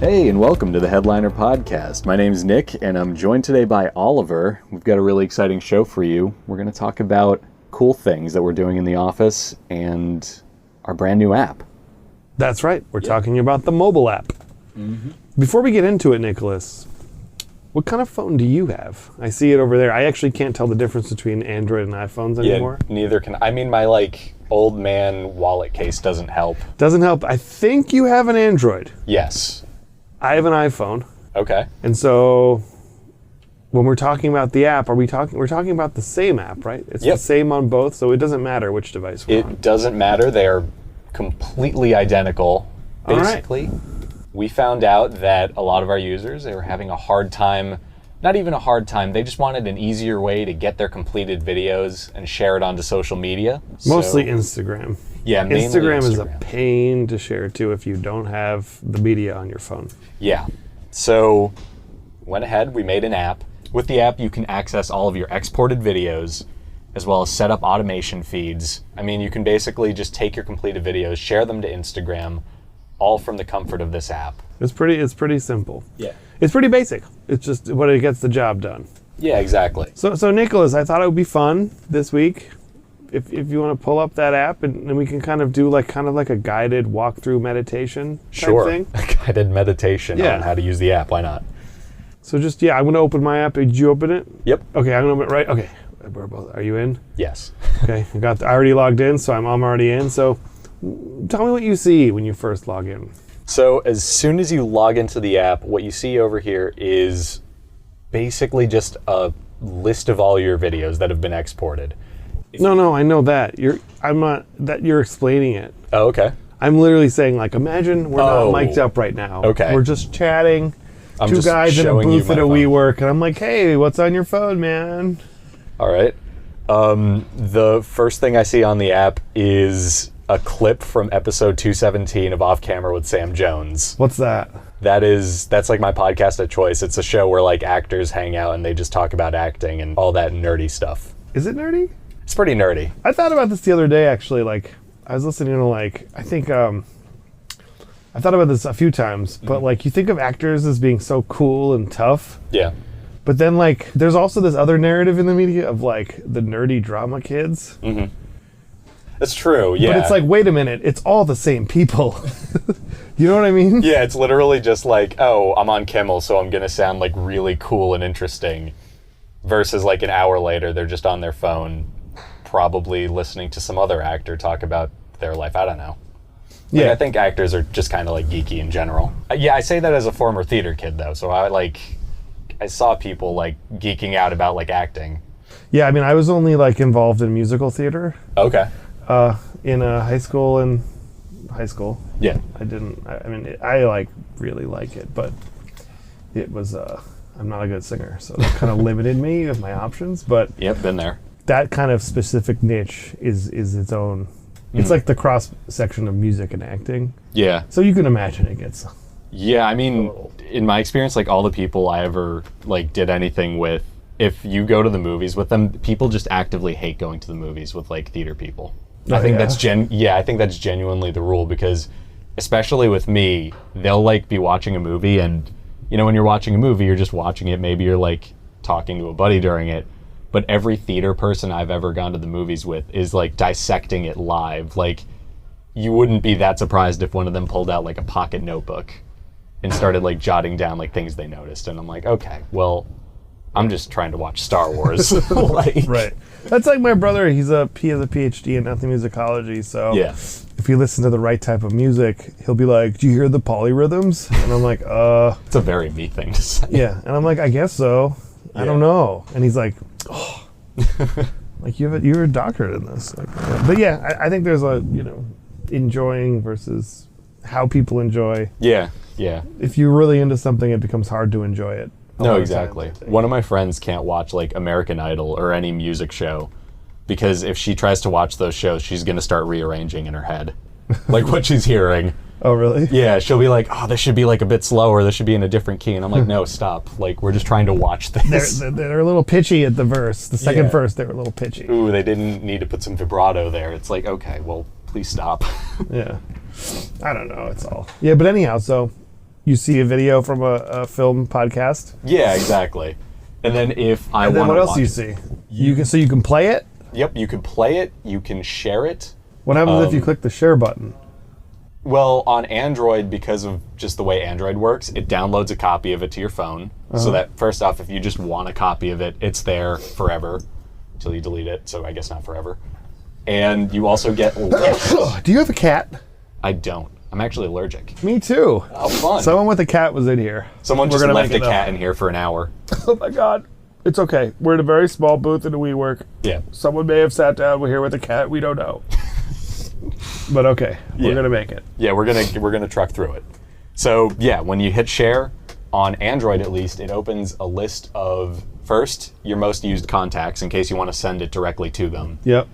Hey, and welcome to the Headliner Podcast. My name's Nick, and I'm joined today by Oliver. We've got a really exciting show for you. We're going to talk about cool things that we're doing in the office and our brand new app. That's right. We're talking about the mobile app. Mm-hmm. Before we get into it, Nicholas, what kind of phone do you have? I see it over there. I actually can't tell the difference between Android and iPhones anymore. Yeah, neither can I. Mean, my old man wallet case doesn't help. Doesn't help. I think you have an Android. Yes. I have an iPhone. Okay. And so when we're talking about the app, we're talking about the same app, right? It's the same on both, so it doesn't matter which device we're on. It doesn't matter. They are completely identical, basically. All right. We found out that a lot of our users, they were having a hard time, not even a hard time, they just wanted an easier way to get their completed videos and share it onto social media. Mostly Instagram. Yeah, mainly Instagram is a pain to share to if you don't have the media on your phone. Yeah. So went ahead, we made an app. With the app, you can access all of your exported videos, as well as set up automation feeds. I mean, you can basically just take your completed videos, share them to Instagram, all from the comfort of this app. It's pretty simple. Yeah. It's pretty basic. It's just what it gets the job done. Yeah, exactly. So Nicholas, I thought it would be fun this week if you want to pull up that app and we can kind of do like a guided walkthrough meditation type thing. A guided meditation on how to use the app. Why not? So I'm going to open my app. Did you open it? Yep. Okay, I'm going to open it right. Okay. Are you in? Yes. Okay. I already logged in, so I'm already in. So tell me what you see when you first log in. So as soon as you log into the app, what you see over here is basically just a list of all your videos that have been exported. No, I know that. You're explaining it. Oh, okay. I'm literally saying, imagine we're not mic'd up right now. Okay. We're just chatting. Two guys in a booth at a WeWork, and I'm like, hey, what's on your phone, man? All right. The first thing I see on the app is a clip from episode 217 of Off Camera with Sam Jones. What's that? That's like my podcast of choice. It's a show where actors hang out and they just talk about acting and all that nerdy stuff. Is it nerdy? It's pretty nerdy. I thought about this the other day, actually. I was listening to I think I thought about this a few times, but you think of actors as being so cool and tough. Yeah. But then there's also this other narrative in the media of the nerdy drama kids. Mm-hmm. That's true, yeah. But it's wait a minute, it's all the same people. You know what I mean? Yeah, it's literally just I'm on Kimmel, so I'm going to sound really cool and interesting. Versus an hour later, they're just on their phone, probably listening to some other actor talk about their life. I don't know. I think actors are just kind of geeky in general. Yeah, I say that as a former theater kid, though, so I saw people geeking out about acting. Yeah, I mean, I was only involved in musical theater. Okay. In high school. Yeah. I really like it, but it was I'm not a good singer, so that kind of limited me with my options. But yep, been there. That kind of specific niche is its own. It's the cross section of music and acting. Yeah. So you can imagine it gets. Yeah, I mean, in my experience, all the people I ever did anything with, if you go to the movies with them, people just actively hate going to the movies with theater people. I think that's genuinely the rule, because especially with me, they'll be watching a movie, and when you're watching a movie, you're just watching it. Maybe you're talking to a buddy during it, but every theater person I've ever gone to the movies with is dissecting it live. You wouldn't be that surprised if one of them pulled out a pocket notebook and started jotting down things they noticed, and I'm okay, well, I'm just trying to watch Star Wars. Right. That's my brother. He has a PhD in ethnomusicology, so if you listen to the right type of music, he'll be do you hear the polyrhythms? And I'm It's a very me thing to say. Yeah, and I'm I guess so. I don't know. And he's oh. You're a doctorate in this. But yeah, I think there's enjoying versus how people enjoy. Yeah, yeah. If you're really into something, it becomes hard to enjoy it. No, exactly. One of my friends can't watch American Idol or any music show, because if she tries to watch those shows, she's going to start rearranging in her head what she's hearing. Oh, really? Yeah, she'll be this should be a bit slower, this should be in a different key, and I'm no, stop. We're just trying to watch this. They're a little pitchy at the verse. The second verse, they were a little pitchy. Ooh, they didn't need to put some vibrato there. It's okay, well, please stop. Yeah. I don't know, it's all. Yeah, but anyhow, so you see a video from a film podcast. Yeah, exactly. And then if I want to And then what else do you see? You can play it? Yep, you can play it, you can share it. What happens if you click the share button? Well, on Android, because of just the way Android works, it downloads a copy of it to your phone. So that, first off, if you just want a copy of it, it's there forever until you delete it. So I guess not forever. And you also get lists. Do you have a cat? I don't. I'm actually allergic. Me too. Oh, fun. Someone with a cat was in here. Someone just left a cat in here for an hour. Oh my God. It's okay. We're in a very small booth in a WeWork. Yeah. Someone may have sat down here with a cat. We don't know. But okay, we're gonna make it. Yeah, we're gonna truck through it. So yeah, when you hit share, on Android at least, it opens a list of, first, your most used contacts in case you want to send it directly to them. Yep.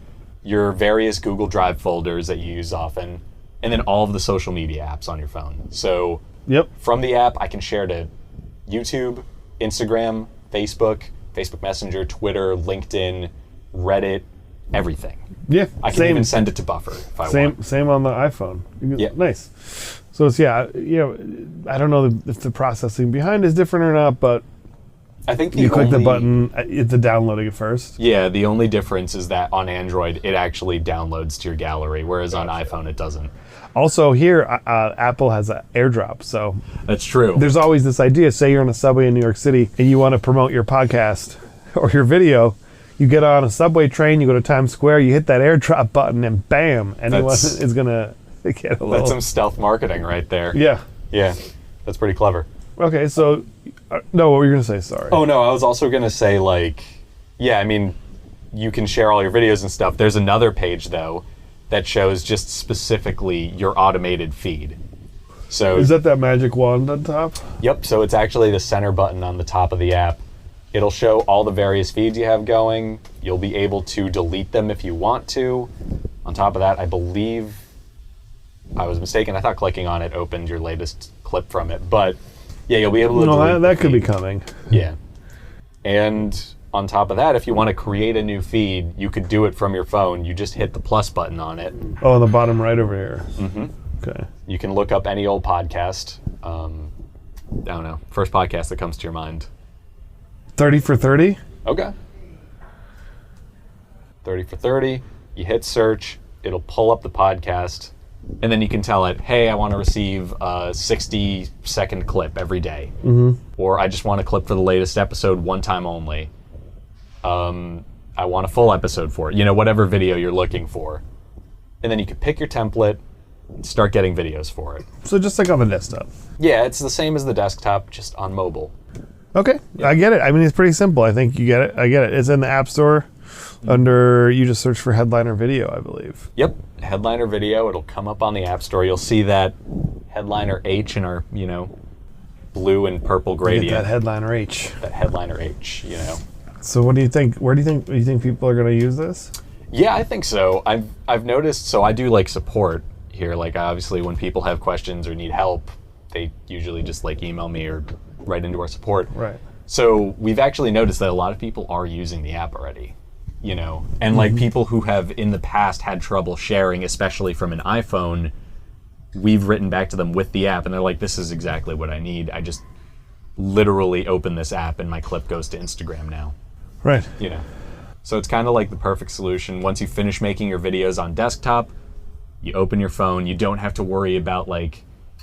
Your various Google Drive folders that you use often, and then all of the social media apps on your phone. So Yep. from the app, I can share to YouTube, Instagram, Facebook Messenger, Twitter, LinkedIn, Reddit, everything. Yeah. I can even send it to Buffer if I want. Same on the iPhone. Yeah. Nice. So it's I don't know if the processing behind is different or not, but I think you click the button, it's downloading it first. Yeah, the only difference is that on Android, it actually downloads to your gallery, whereas on iPhone, it doesn't. Also here, Apple has an AirDrop, so That's true. there's always this idea, say you're on a subway in New York City and you want to promote your podcast or your video, you get on a subway train, you go to Times Square, you hit that AirDrop button, and bam, anyone is going to get a little... That's some stealth marketing right there. Yeah. Yeah, that's pretty clever. Okay, so... no, what were you going to say? Sorry. Oh, no, I was also going to say, you can share all your videos and stuff. There's another page, though, that shows just specifically your automated feed. So is that magic wand on top? Yep, so it's actually the center button on the top of the app. It'll show all the various feeds you have going. You'll be able to delete them if you want to. On top of that, I believe I was mistaken. I thought clicking on it opened your latest clip from it. But yeah, you'll be able to delete that could be coming. Yeah. And on top of that, if you want to create a new feed, you could do it from your phone. You just hit the plus button on it. Oh, on the bottom right over here. Mm-hmm. Okay. You can look up any old podcast. I don't know. First podcast that comes to your mind. 30 for 30? Okay. 30 for 30. You hit search. It'll pull up the podcast. And then you can tell it, hey, I want to receive a 60-second clip every day. Mm-hmm. Or I just want a clip for the latest episode one time only. I want a full episode for it. Whatever video you're looking for. And then you can pick your template and start getting videos for it. So just like on the desktop. Yeah, it's the same as the desktop, just on mobile. Okay, yeah. I get it. I mean, it's pretty simple. I think you get it. I get it. It's in the App Store under, you just search for Headliner Video, I believe. Yep, Headliner Video. It'll come up on the App Store. You'll see that Headliner H in our, blue and purple gradient. Get that Headliner H. That Headliner H, So what do you think? Do you think people are going to use this? Yeah, I think so. I've noticed, so I do support here. Obviously when people have questions or need help, they usually just email me or write into our support. Right. So we've actually noticed that a lot of people are using the app already, and people who have in the past had trouble sharing, especially from an iPhone, we've written back to them with the app and they're like, this is exactly what I need. I just literally open this app and my clip goes to Instagram now. Right. So it's kind of like the perfect solution. Once you finish making your videos on desktop, you open your phone. You don't have to worry about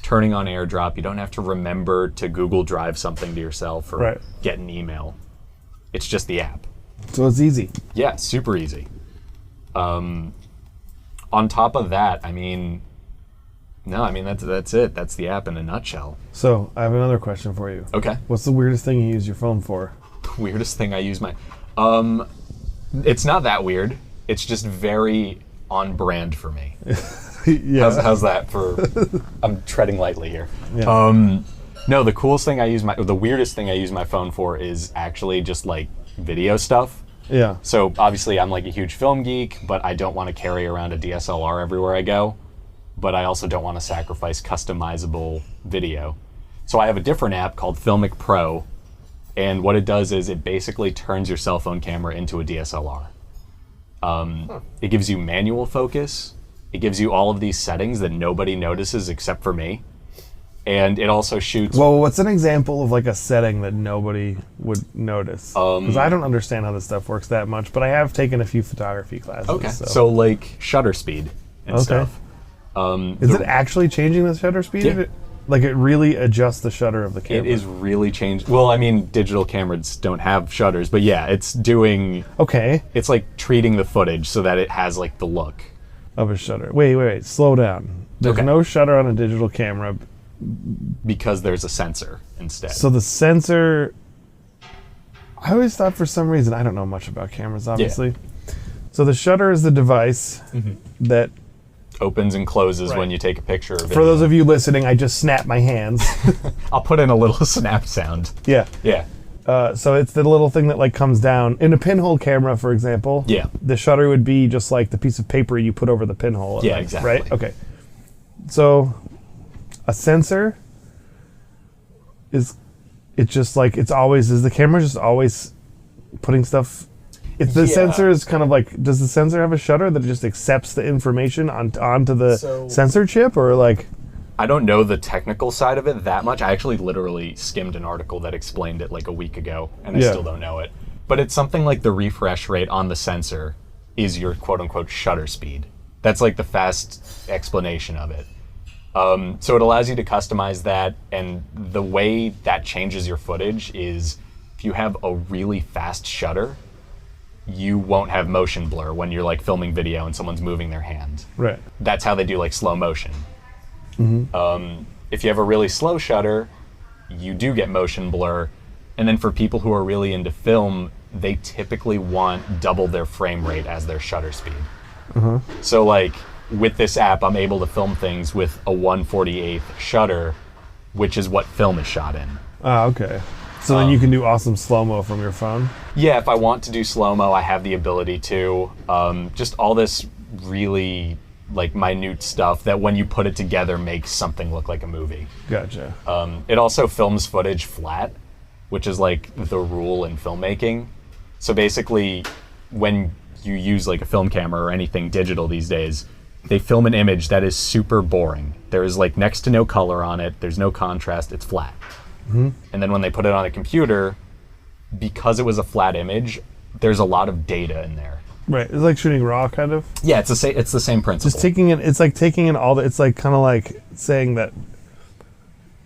turning on AirDrop. You don't have to remember to Google Drive something to yourself or get an email. It's just the app. So it's easy. Yeah, super easy. On top of that, that's it. That's the app in a nutshell. So I have another question for you. Okay. What's the weirdest thing you use your phone for? Weirdest thing I use my... it's not that weird. It's just very on brand for me. Yeah. How's that for... I'm treading lightly here. Yeah. No, the weirdest thing I use my phone for is actually just video stuff. Yeah. So obviously I'm a huge film geek, but I don't want to carry around a DSLR everywhere I go. But I also don't want to sacrifice customizable video. So I have a different app called Filmic Pro, and what it does is it basically turns your cell phone camera into a DSLR. It gives you manual focus. It gives you all of these settings that nobody notices except for me. and it also shoots. Well, what's an example of like a setting that nobody would notice? Because I don't understand how this stuff works that much, but I have taken a few photography classes. Okay. So like shutter speed and stuff. Is it actually changing the shutter speed? Yeah. Like it really adjusts the shutter of the camera? It is really changed. Well, I mean, digital cameras don't have shutters, but yeah, it's doing... Okay. It's like treating the footage so that it has like the look. Of a shutter. Wait. Slow down. There's no shutter on a digital camera. Because there's a sensor instead. So the sensor... I always thought for some reason, I don't know much about cameras, obviously. Yeah. So the shutter is the device that... opens and closes when you take a picture of it. For those of you listening, I just snapped my hands. I'll put in a little snap sound. Yeah. Yeah. So it's the little thing that like comes down. In a pinhole camera, for example, the shutter would be just like the piece of paper you put over the pinhole. Yeah, exactly. Right? Okay. So a sensor is, it's just like, it's always, is the camera just always putting stuff... If the sensor is kind of like, does the sensor have a shutter that just accepts the information onto the sensor chip, or like? I don't know the technical side of it that much. I actually literally skimmed an article that explained it like a week ago, and I still don't know it. But it's something like the refresh rate on the sensor is your quote-unquote shutter speed. That's like the fast explanation of it. So it allows you to customize that, and the way that changes your footage is if you have a really fast shutter, you won't have motion blur when you're like filming video and someone's moving their hand. Right. That's how they do like slow motion. If you have a really slow shutter, you do get motion blur. And then for people who are really into film, they typically want double their frame rate as their shutter speed. So like with this app, I'm able to film things with a 1/48th shutter, which is what film is shot in. Ah, okay. So then you can do awesome slow-mo from your phone? Yeah, if I want to do slow-mo, I have the ability to. Just all this really like minute stuff that when you put it together makes something look like a movie. Gotcha. It also films footage flat, which is like the rule in filmmaking. So basically, when you use like a film camera or anything digital these days, they film an image that is super boring. There is like next to no color on it. There's no contrast. It's flat. And then when they put it on a computer, because it was a flat image, there's a lot of data in there. Right. It's like shooting RAW, kind of. Yeah, it's the same principle. Just taking it. It's like taking in all the. It's like kind of like saying that.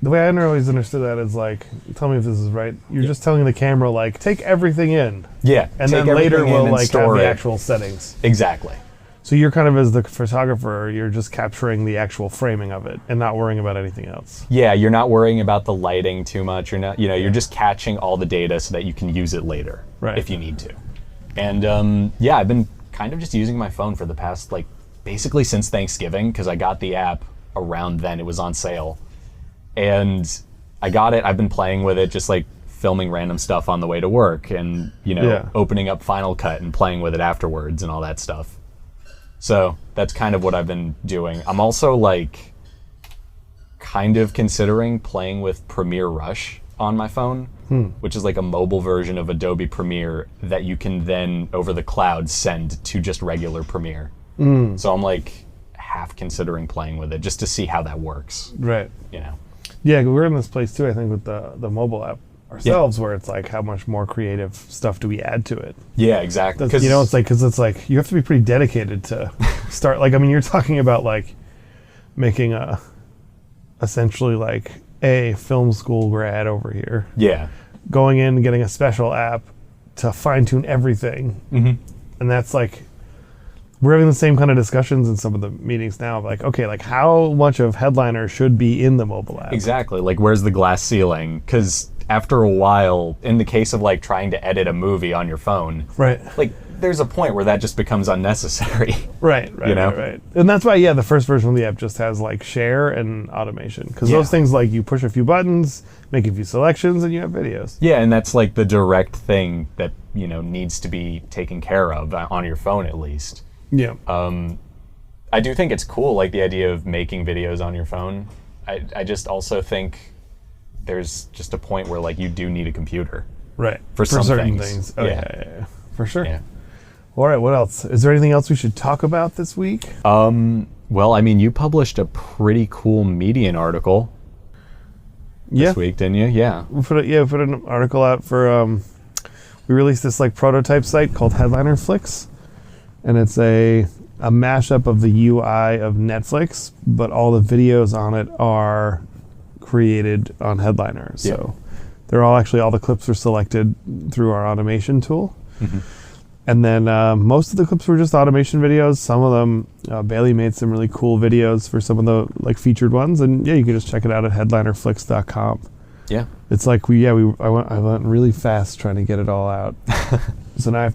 The way I always understood that is like, tell me if this is right. You're just telling the camera like, take everything in. Yeah. And then later we'll like have the actual settings. Exactly. So you're kind of, as the photographer, you're just capturing the actual framing of it and not worrying about anything else. Yeah, you're not worrying about the lighting too much. You're not, you're just catching all the data so that you can use it later if you need to. And yeah, I've been kind of just using my phone for the past, like, basically since Thanksgiving, because I got the app around then. It was on sale. And I got it. I've been playing with it, just like filming random stuff on the way to work and, opening up Final Cut and playing with it afterwards and all that stuff. So that's kind of what I've been doing. I'm also like kind of considering playing with Premiere Rush on my phone, which is like a mobile version of Adobe Premiere that you can then over the cloud send to just regular Premiere. So I'm like half considering playing with it just to see how that works. Right. Yeah, we're in this place too, I think, with the mobile app ourselves, where it's like, how much more creative stuff do we add to it? Yeah, exactly. It's like you have to be pretty dedicated to start. Like, I mean, you're talking about like making essentially like a film school grad over here. Yeah. Going in and getting a special app to fine tune everything, and that's like. We're having the same kind of discussions in some of the meetings now of like, okay, like how much of Headliner should be in the mobile app? Exactly. Like, where's the glass ceiling? Because after a while, in the case of like trying to edit a movie on your phone, right? Like, there's a point where that just becomes unnecessary. Right. And that's why, the first version of the app just has like share and automation. Because those things, like, you push a few buttons, make a few selections, and you have videos. Yeah, and that's like the direct thing that, needs to be taken care of on your phone at least. Yeah. I do think it's cool, like the idea of making videos on your phone. I just also think there's just a point where like you do need a computer. Right. For some certain things. Oh, yeah. For sure. Yeah. All right, what else? Is there anything else we should talk about this week? Well, I mean, you published a pretty cool Median article. Yeah. this week, didn't you? Yeah. We put an article out for we released this like prototype site called Headliner Flicks, and it's a mashup of the UI of Netflix, but all the videos on it are created on Headliner. So they're all the clips are selected through our automation tool. Mm-hmm. And then most of the clips were just automation videos. Some of them, Bailey made some really cool videos for some of the like featured ones. And yeah, you can just check it out at headlinerflix.com. Yeah. It's like I went really fast trying to get it all out. So now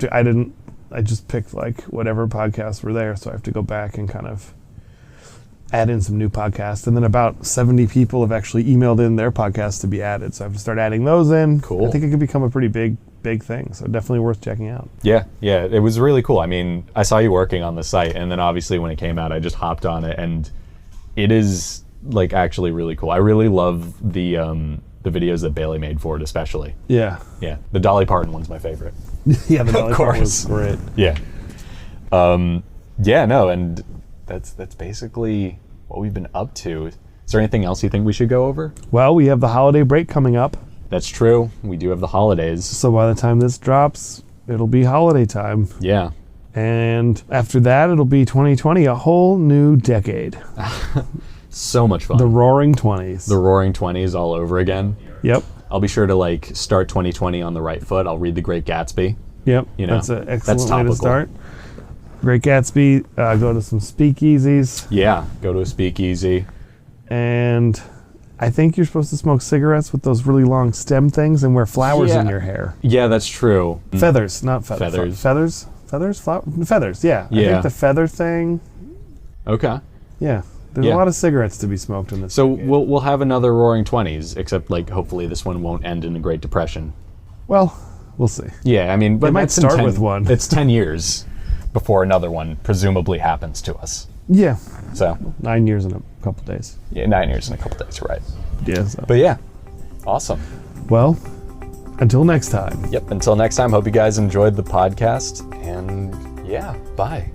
I just picked like whatever podcasts were there. So I have to go back and kind of add in some new podcasts. And then about 70 people have actually emailed in their podcasts to be added. So I have to start adding those in. Cool. I think it could become a pretty big thing. So definitely worth checking out. Yeah. It was really cool. I mean, I saw you working on the site, and then obviously when it came out, I just hopped on it, and it is like actually really cool. I really love the videos that Bailey made for it, especially. Yeah. Yeah. The Dolly Parton one's my favorite. Yeah, the Dolly course. Parton was great. Yeah. And that's basically what we've been up to. Is there anything else you think we should go over? Well, we have the holiday break coming up. That's true. We do have the holidays. So by the time this drops, it'll be holiday time. Yeah. And after that, it'll be 2020, a whole new decade. So much fun. The Roaring 20s. The Roaring 20s all over again. Yep. I'll be sure to like start 2020 on the right foot. I'll read The Great Gatsby. Yep. You know, that's an excellent way topical. to start. Great Gatsby, go to some speakeasies. Yeah, go to a speakeasy. And I think you're supposed to smoke cigarettes with those really long stem things and wear flowers in your hair. Yeah, that's true. Feathers, not feathers. Feathers. Feathers, yeah. I think the feather thing. Okay. Yeah. There's a lot of cigarettes to be smoked in this. So decade. we'll have another Roaring 20s, except like hopefully this one won't end in the Great Depression. Well, we'll see. Yeah, I mean, but It might that's in start with one. It's 10 years before another one presumably happens to us. Yeah. So 9 years in a couple days. yeah, 9 years in a couple days, right? Yeah. So. But yeah, awesome. Well, until next time. Yep. Until next time, hope you guys enjoyed the podcast, and yeah, bye.